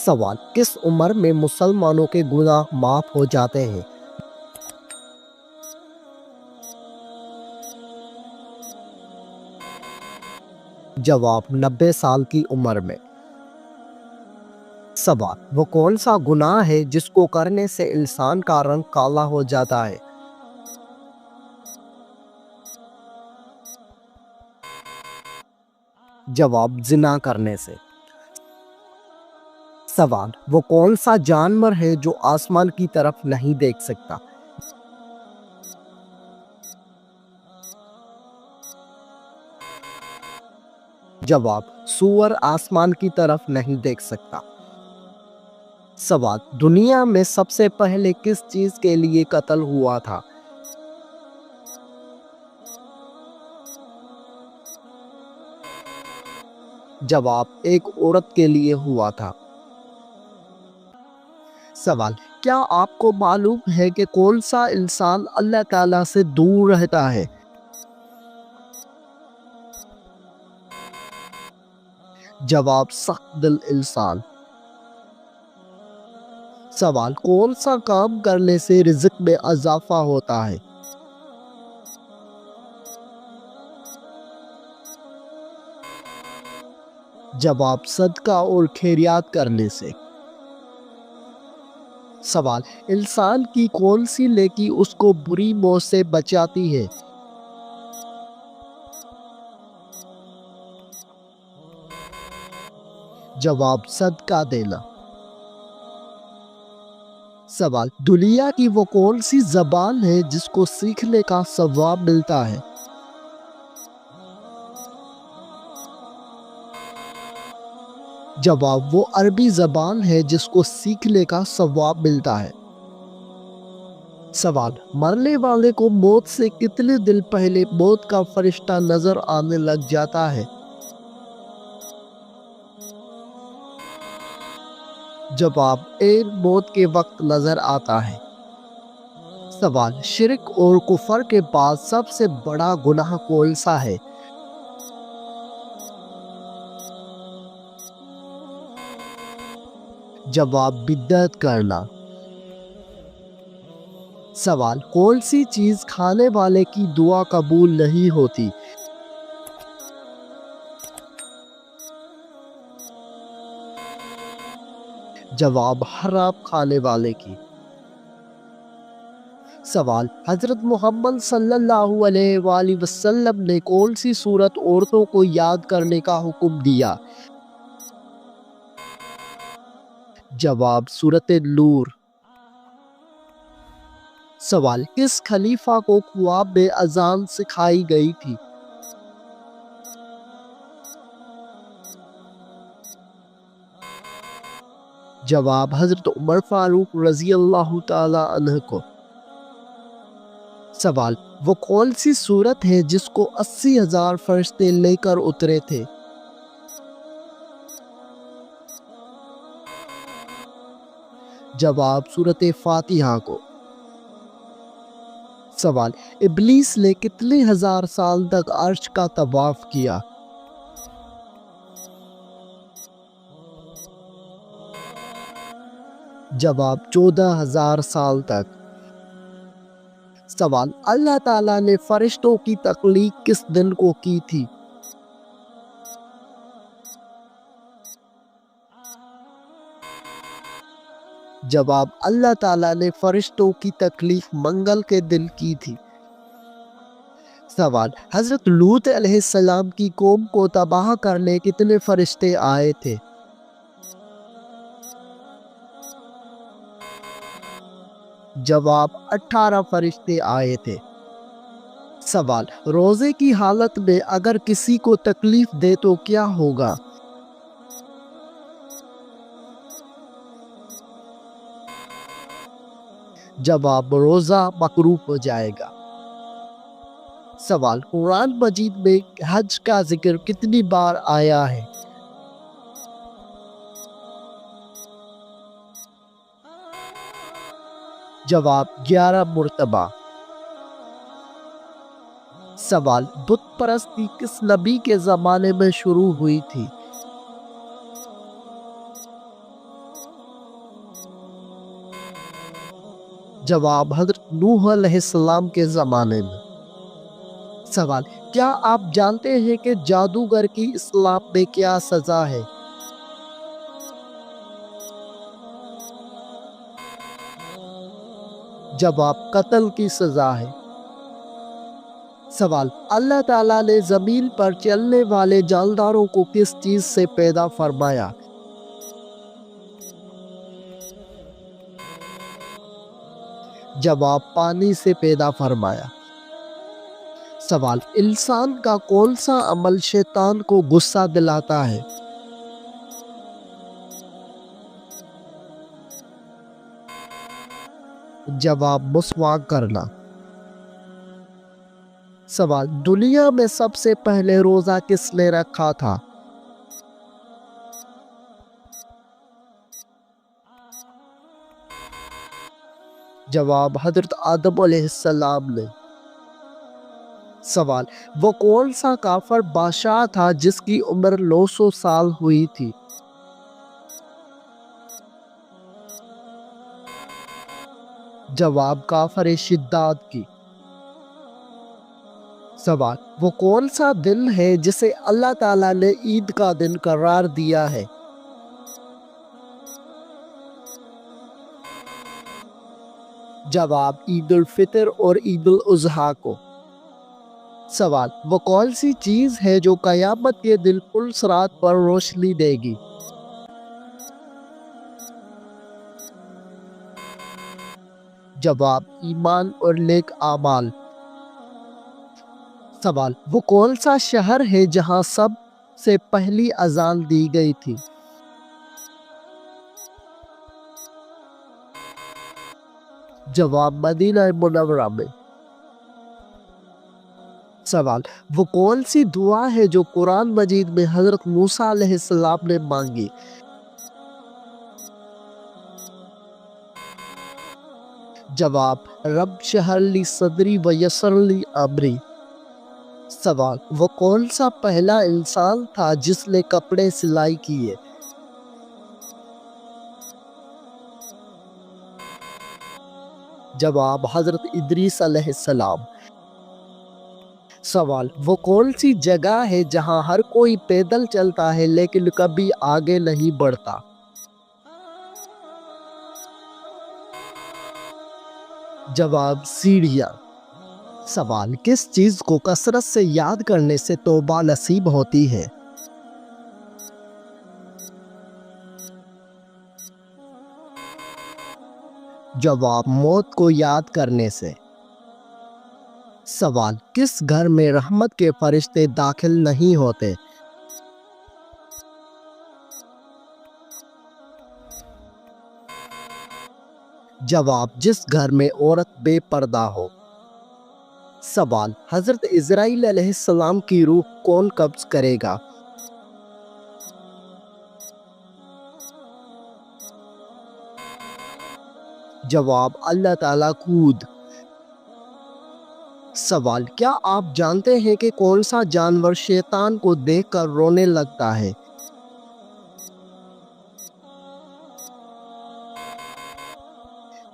سوال: کس عمر میں مسلمانوں کے گناہ معاف ہو جاتے ہیں؟ جواب: 90 سال کی عمر میں۔ سوال: وہ کون سا گناہ ہے جس کو کرنے سے انسان کا رنگ کالا ہو جاتا ہے؟ جواب: زنا کرنے سے۔ سوال: وہ کون سا جانور ہے جو آسمان کی طرف نہیں دیکھ سکتا؟ جواب: سور آسمان کی طرف نہیں دیکھ سکتا۔ سوال: دنیا میں سب سے پہلے کس چیز کے لیے قتل ہوا تھا؟ جواب: ایک عورت کے لیے ہوا تھا۔ سوال: کیا آپ کو معلوم ہے کہ کون سا انسان اللہ تعالیٰ سے دور رہتا ہے؟ جواب: سخت دل انسان۔ سوال: کون سا کام کرنے سے رزق میں اضافہ ہوتا ہے؟ جواب: صدقہ اور خیرات کرنے سے۔ سوال: انسان کی کون سی نیکی اس کو بری موت سے بچاتی ہے؟ جواب: صدقہ دینا۔ سوال: دنیا کی وہ کون سی زبان ہے جس کو سیکھنے کا ثواب ملتا ہے؟ جواب: وہ عربی زبان ہے جس کو سیکھنے کا ثواب ملتا ہے۔ سوال: مرنے والے کو موت سے کتنے دن پہلے موت کا فرشتہ نظر آنے لگ جاتا ہے؟ جواب: عین موت کے وقت نظر آتا ہے۔ سوال: شرک اور کفر کے بعد سب سے بڑا گناہ کون سا ہے؟ جواب: بدعت کرنا۔ سوال: کون سی چیز کھانے والے کی دعا قبول نہیں ہوتی؟ جواب: حرام کھانے والے کی۔ سوال: حضرت محمد صلی اللہ علیہ وآلہ وسلم نے کون سی سورت عورتوں کو یاد کرنے کا حکم دیا؟ جواب: سورت نور۔ سوال: کس خلیفہ کو خواب میں اذان سکھائی گئی تھی؟ جواب: حضرت عمر فاروق رضی اللہ تعالی عنہ کو۔ سوال: وہ کون سی سورت ہے جس کو 80,000 فرشتے لے کر اترے تھے؟ جواب: سورت فاتحہ کو۔ سوال: ابلیس نے کتنے ہزار سال تک عرش کا طواف کیا؟ جواب: 14,000 سال تک۔ سوال: اللہ تعالیٰ نے فرشتوں کی تخلیق کس دن کو کی تھی؟ جواب: اللہ تعالیٰ نے فرشتوں کی تخلیق منگل کے دن کی تھی۔ سوال: حضرت لوط علیہ السلام کی قوم کو تباہ کرنے کتنے فرشتے آئے تھے؟ جواب: 18 فرشتے آئے تھے۔ سوال: روزے کی حالت میں اگر کسی کو تکلیف دے تو کیا ہوگا؟ جواب: روزہ مکروہ ہو جائے گا۔ سوال: قرآن مجید میں حج کا ذکر کتنی بار آیا ہے؟ جواب: 11 مرتبہ۔ سوال: بت پرستی کس نبی کے زمانے میں شروع ہوئی تھی؟ جواب حضرت نوح علیہ السلام کے زمانے میں۔ سوال، کیا آپ جانتے ہیں کہ جادوگر کی اسلام میں کیا سزا ہے؟ جواب قتل کی سزا ہے۔ سوال، اللہ تعالیٰ نے زمین پر چلنے والے جانداروں کو کس چیز سے پیدا فرمایا؟ جواب پانی سے پیدا فرمایا۔ سوال، انسان کا کون سا عمل شیطان کو غصہ دلاتا ہے؟ جواب مسواک کرنا۔ سوال، دنیا میں سب سے پہلے روزہ کس نے رکھا تھا؟ جواب حضرت آدم علیہ السلام نے۔ سوال، وہ کون سا کافر بادشاہ تھا جس کی عمر 900 سال ہوئی تھی؟ جواب کافر شداد کی۔ سوال، وہ کون سا دن ہے جسے اللہ تعالیٰ نے عید کا دن قرار دیا ہے؟ جواب عید الفطر اور عید الاضحیٰ کو۔ سوال، وہ کون سی چیز ہے جو قیامت کے دن پلسرات پر روشنی دے گی؟ جواب ایمان اور نیک اعمال۔ سوال، وہ کون سا شہر ہے جہاں سب سے پہلی اذان دی گئی تھی؟ جواب مدینہ منورہ میں۔ سوال، وہ کون سی دعا ہے جو قرآن مجید میں حضرت موسیٰ علیہ السلام نے مانگی؟ جواب رب اشرح لی صدری ویسر لی امری۔ سوال، وہ کون سا پہلا انسان تھا جس نے کپڑے سلائی کیے؟ جواب حضرت ادریس علیہ السلام۔ سوال، وہ کون سی جگہ ہے جہاں ہر کوئی پیدل چلتا ہے لیکن کبھی آگے نہیں بڑھتا؟ جواب سیڑھیاں۔ سوال، کس چیز کو کثرت سے یاد کرنے سے توبہ نصیب ہوتی ہے؟ جواب موت کو یاد کرنے سے۔ سوال، کس گھر میں رحمت کے فرشتے داخل نہیں ہوتے؟ جواب جس گھر میں عورت بے پردہ ہو۔ سوال، حضرت اسرائیل علیہ السلام کی روح کون قبض کرے گا؟ جواب اللہ تعالیٰ خود۔ سوال، کیا آپ جانتے ہیں کہ کون سا جانور شیطان کو دیکھ کر رونے لگتا ہے؟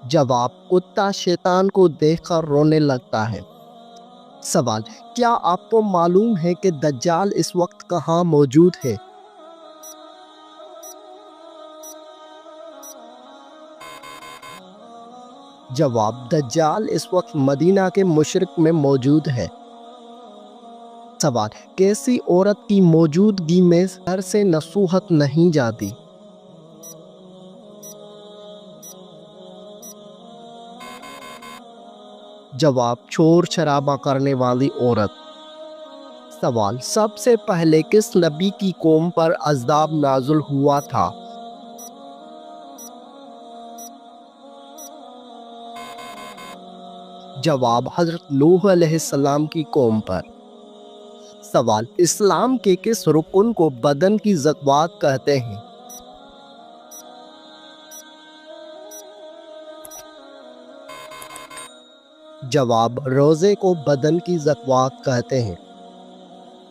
جواب کتا شیطان کو دیکھ کر رونے لگتا ہے۔ سوال، کیا آپ کو معلوم ہے کہ دجال اس وقت کہاں موجود ہے؟ جواب دجال اس وقت مدینہ کے مشرق میں موجود ہے۔ سوال، کیسی عورت کی موجودگی میں گھر سے نصیحت نہیں جاتی؟ جواب شور شرابہ کرنے والی عورت۔ سوال، سب سے پہلے کس نبی کی قوم پر عذاب نازل ہوا تھا؟ جواب حضرت نوح علیہ السلام کی قوم پر۔ سوال، اسلام کے کس رکن کو بدن کی زکوٰۃ کہتے ہیں؟ جواب روزے کو بدن کی زکوٰۃ کہتے ہیں۔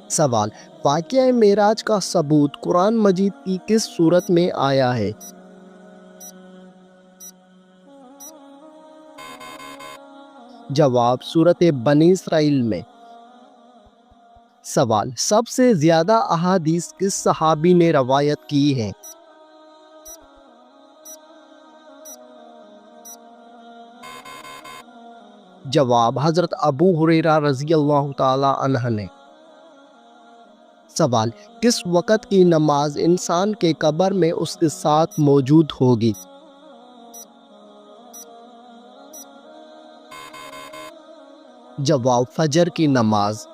سوال، واقعہ معراج کا ثبوت قرآن مجید کی کس صورت میں آیا ہے؟ جواب سورۃ بنی اسرائیل میں۔ سوال سب سے زیادہ احادیث کس صحابی نے روایت کی ہیں؟ جواب حضرت ابو ہریرہ رضی اللہ تعالی عنہ نے۔ سوال کس وقت کی نماز انسان کے قبر میں اس کے ساتھ موجود ہوگی؟ جواب فجر کی نماز۔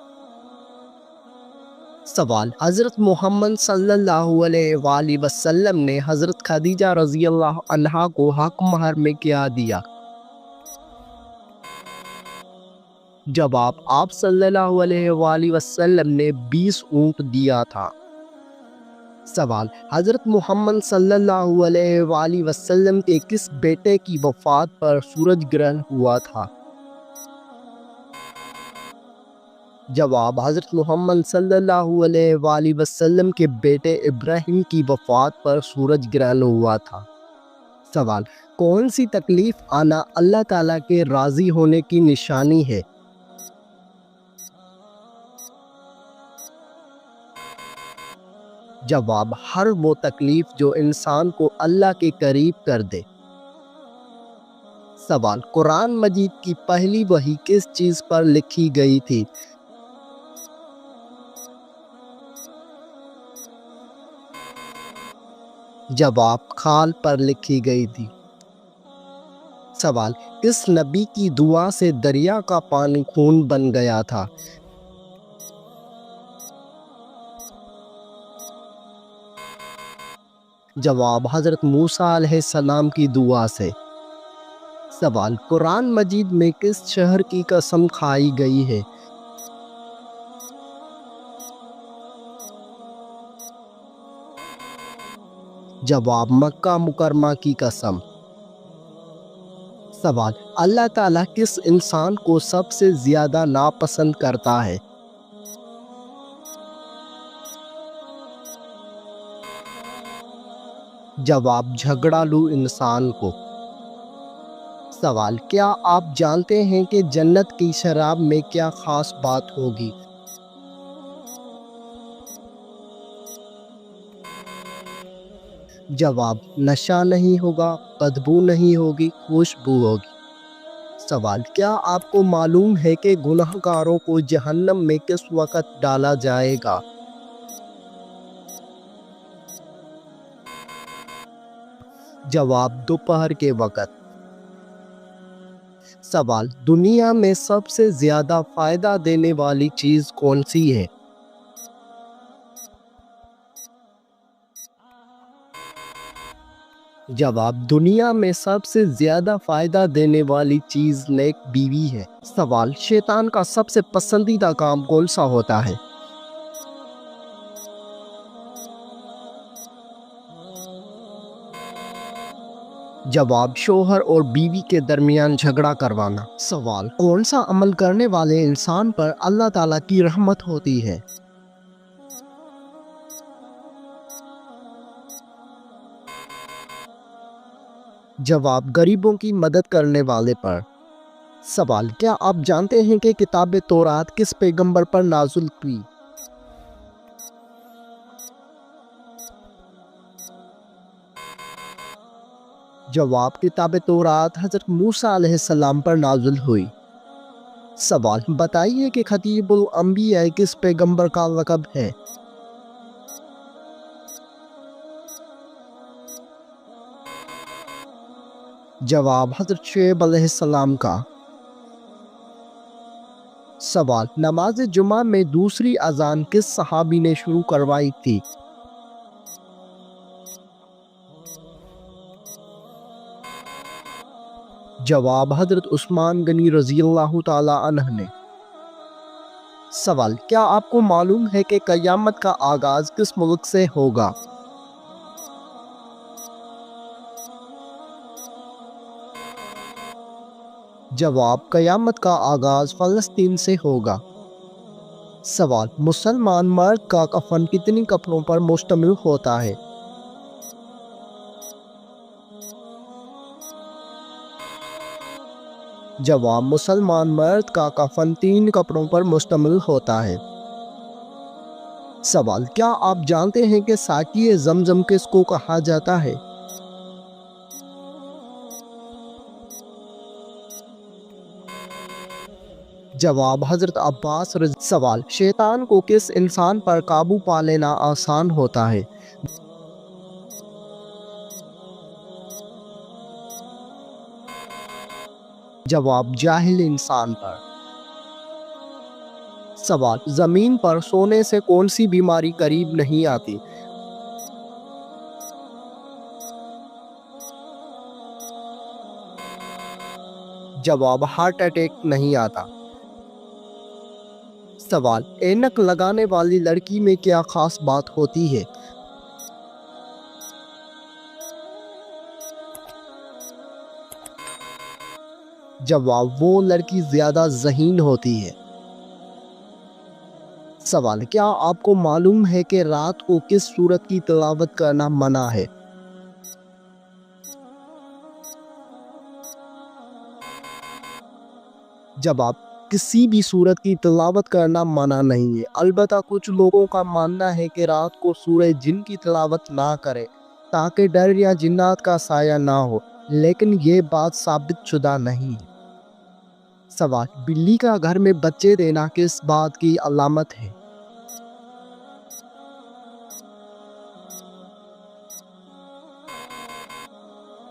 سوال حضرت محمد صلی اللہ علیہ وآلہ وسلم نے حضرت خدیجہ رضی اللہ عنہا کو حق مہر میں کیا دیا؟ جواب آپ صلی اللہ علیہ وآلہ وسلم نے 20 اونٹ دیا تھا۔ سوال حضرت محمد صلی اللہ علیہ وآلہ وسلم کے کس بیٹے کی وفات پر سورج گرہن ہوا تھا؟ جواب حضرت محمد صلی اللہ علیہ وآلہ وسلم کے بیٹے ابراہیم کی وفات پر سورج گرہن ہوا تھا۔ سوال کون سی تکلیف آنا اللہ تعالیٰ کے راضی ہونے کی نشانی ہے؟ جواب ہر وہ تکلیف جو انسان کو اللہ کے قریب کر دے۔ سوال قرآن مجید کی پہلی وحی کس چیز پر لکھی گئی تھی؟ جواب کھال پر لکھی گئی تھی۔ سوال کس نبی کی دعا سے دریا کا پانی خون بن گیا تھا؟ جواب حضرت موسیٰ علیہ السلام کی دعا سے۔ سوال قرآن مجید میں کس شہر کی قسم کھائی گئی ہے؟ جواب مکہ مکرمہ کی قسم۔ سوال اللہ تعالیٰ کس انسان کو سب سے زیادہ ناپسند کرتا ہے؟ جواب جھگڑالو انسان کو۔ سوال کیا آپ جانتے ہیں کہ جنت کی شراب میں کیا خاص بات ہوگی؟ جواب نشہ نہیں ہوگا، بدبو نہیں ہوگی، خوشبو ہوگی۔ سوال کیا آپ کو معلوم ہے کہ گناہ گاروں کو جہنم میں کس وقت ڈالا جائے گا؟ جواب دوپہر کے وقت۔ سوال دنیا میں سب سے زیادہ فائدہ دینے والی چیز کون سی ہے؟ جواب دنیا میں سب سے زیادہ فائدہ دینے والی چیز نیک بیوی ہے۔ سوال شیطان کا سب سے پسندیدہ کام کون سا ہوتا ہے؟ جواب شوہر اور بیوی کے درمیان جھگڑا کروانا۔ سوال کون سا عمل کرنے والے انسان پر اللہ تعالیٰ کی رحمت ہوتی ہے؟ جواب غریبوں کی مدد کرنے والے پر۔ سوال کیا آپ جانتے ہیں کہ کتاب تورات کس پیغمبر پر نازل ہوئی؟ جواب کتاب تورات حضرت موسیٰ علیہ السلام پر نازل ہوئی۔ سوال بتائیے کہ خطیب الانبیاء کس پیغمبر کا لقب ہے؟ جواب حضرت شعیب علیہ السلام کا۔ سوال نماز جمعہ میں دوسری اذان کس صحابی نے شروع کروائی تھی؟ جواب حضرت عثمان غنی رضی اللہ تعالی عنہ نے۔ سوال کیا آپ کو معلوم ہے کہ قیامت کا آغاز کس ملک سے ہوگا؟ جواب قیامت کا آغاز فلسطین سے ہوگا۔ سوال مسلمان مرد کا کفن کتنی کپڑوں پر مشتمل ہوتا ہے؟ جواب: مسلمان مرد کا کفن 3 کپڑوں پر مشتمل ہوتا ہے۔ سوال: کیا آپ جانتے ہیں کہ ساقی زمزم کس کو کہا جاتا ہے؟ جواب: حضرت عباس سوال: شیطان کو کس انسان پر قابو پا لینا آسان ہوتا ہے؟ جواب: جاہل انسان پر۔ سوال: زمین پر سونے سے کون سی بیماری قریب نہیں آتی؟ جواب: ہارٹ اٹیک نہیں آتا۔ سوال: اینک لگانے والی لڑکی میں کیا خاص بات ہوتی ہے؟ جواب: وہ لڑکی زیادہ ذہین ہوتی ہے۔ سوال: کیا آپ کو معلوم ہے کہ رات کو کس سورت کی تلاوت کرنا منع ہے؟ جواب: کسی بھی سورت کی تلاوت کرنا منع نہیں ہے، البتہ کچھ لوگوں کا ماننا ہے کہ رات کو سورہ جن کی تلاوت نہ کرے تاکہ ڈر یا جنات کا سایہ نہ ہو، لیکن یہ بات ثابت شدہ نہیں ہے۔ سوال: بلی کا گھر میں بچے دینا کس بات کی علامت ہے؟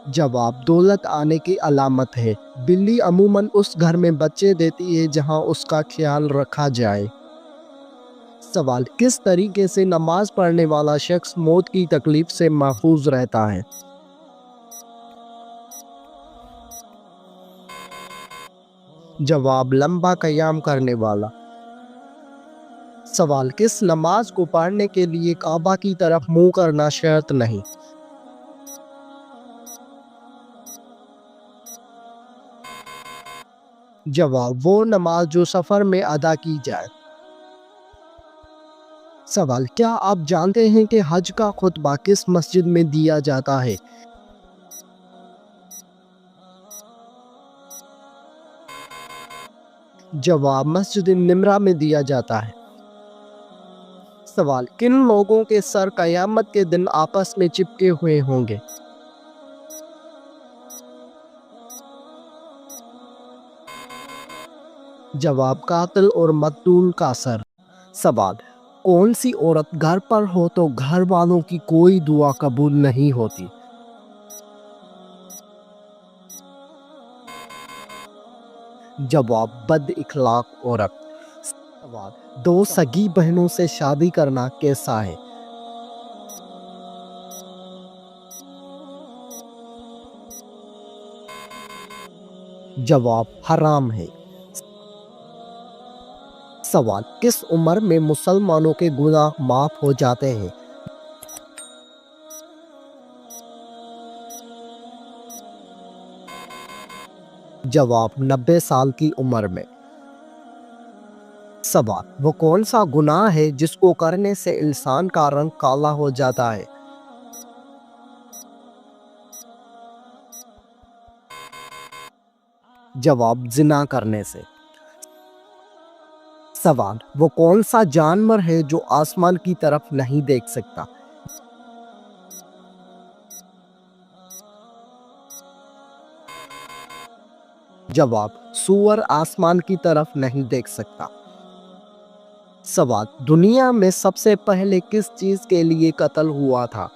جواب: دولت آنے کی علامت ہے۔ بلی عموماً اس گھر میں بچے دیتی ہے جہاں اس کا خیال رکھا جائے۔ سوال: کس طریقے سے نماز پڑھنے والا شخص موت کی تکلیف سے محفوظ رہتا ہے؟ جواب: لمبا قیام کرنے والا۔ سوال: کس نماز کو پڑھنے کے لیے کعبہ کی طرف منہ کرنا شرط نہیں؟ جواب: وہ نماز جو سفر میں ادا کی جائے۔ سوال: کیا آپ جانتے ہیں کہ حج کا خطبہ کس مسجد میں دیا جاتا ہے؟ جواب: مسجد نمرہ میں دیا جاتا ہے۔ سوال: کن لوگوں کے سر قیامت کے دن آپس میں چپکے ہوئے ہوں گے؟ جواب: قاتل اور مقتول کا سر۔ سوال: کون سی عورت گھر پر ہو تو گھر والوں کی کوئی دعا قبول نہیں ہوتی؟ جواب: بد اخلاق عورت۔ سوال: 2 سگی بہنوں سے شادی کرنا کیسا ہے؟ جواب: حرام ہے۔ سوال: کس عمر میں مسلمانوں کے گناہ معاف ہو جاتے ہیں؟ جواب: 90 سال کی عمر میں۔ سوال: وہ کون سا گناہ ہے جس کو کرنے سے انسان کا رنگ کالا ہو جاتا ہے؟ جواب: زنا کرنے سے۔ سوال: وہ کون سا جانور ہے جو آسمان کی طرف نہیں دیکھ سکتا؟ جواب: سور آسمان کی طرف نہیں دیکھ سکتا۔ سوال: دنیا میں سب سے پہلے کس چیز کے لیے قتل ہوا تھا؟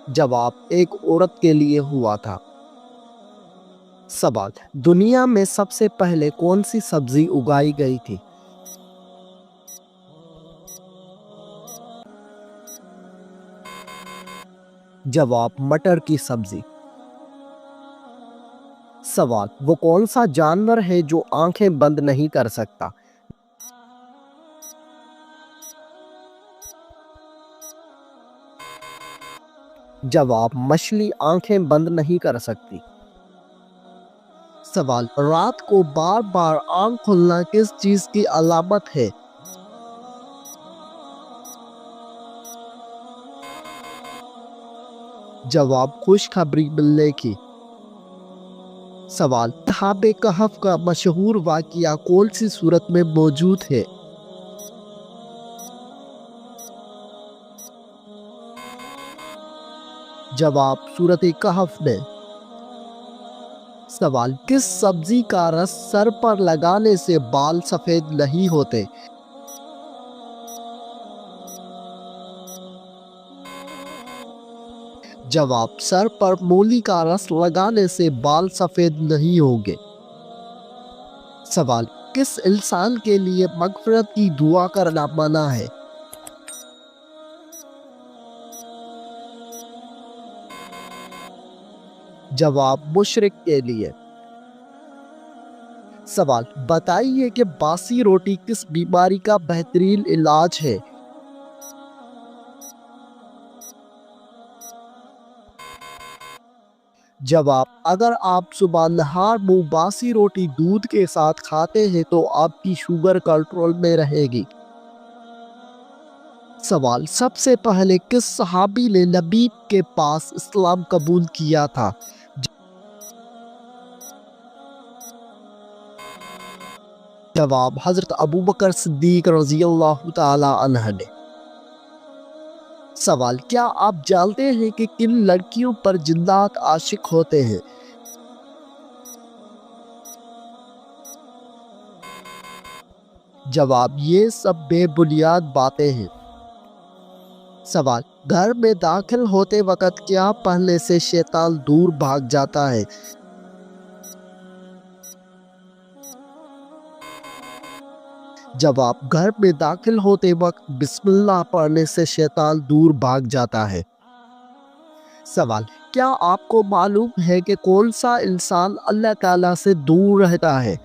جواب: ایک عورت کے لیے ہوا تھا۔ سوال: دنیا میں سب سے پہلے کون سی سبزی اگائی گئی تھی؟ جواب: مٹر کی سبزی۔ سوال: وہ کون سا جانور ہے جو آنکھیں بند نہیں کر سکتا؟ جواب: مچھلی آنکھیں بند نہیں کر سکتی۔ سوال: رات کو بار بار آنکھ کھلنا کس چیز کی علامت ہے؟ جواب خوشخبری ملنے کی۔ سوال اصحاب کہف کا مشہور واقعہ کون سی سورت میں موجود ہے؟ جواب سورت کہف میں۔ سوال کس سبزی کا رس سر پر لگانے سے بال سفید نہیں ہوتے؟ جواب سر پر مولی کا رس لگانے سے بال سفید نہیں ہوں گے۔ سوال کس انسان کے لیے مغفرت کی دعا کرنا منع ہے؟ جواب مشرک کے لیے۔ سوال بتائیے کہ باسی روٹی کس بیماری کا بہترین علاج ہے؟ جواب اگر آپ صبح نہار منہ باسی روٹی دودھ کے ساتھ کھاتے ہیں تو آپ کی شوگر کنٹرول میں رہے گی۔ سوال سب سے پہلے کس صحابی نے نبی کے پاس اسلام قبول کیا تھا؟ جواب حضرت ابوبکر صدیق رضی اللہ تعالی عنہ نے۔ سوال کیا آپ جانتے ہیں کہ کن لڑکیوں پر جنات عاشق ہوتے ہیں؟ جواب یہ سب بے بنیاد باتیں ہیں۔ سوال گھر میں داخل ہوتے وقت کیا پہننے سے شیطان دور بھاگ جاتا ہے؟ جواب گھر میں داخل ہوتے وقت بسم اللہ پڑھنے سے شیطان دور بھاگ جاتا ہے۔ سوال کیا آپ کو معلوم ہے کہ کون سا انسان اللہ تعالیٰ سے دور رہتا ہے؟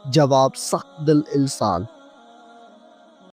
جواب سخت دل انسان۔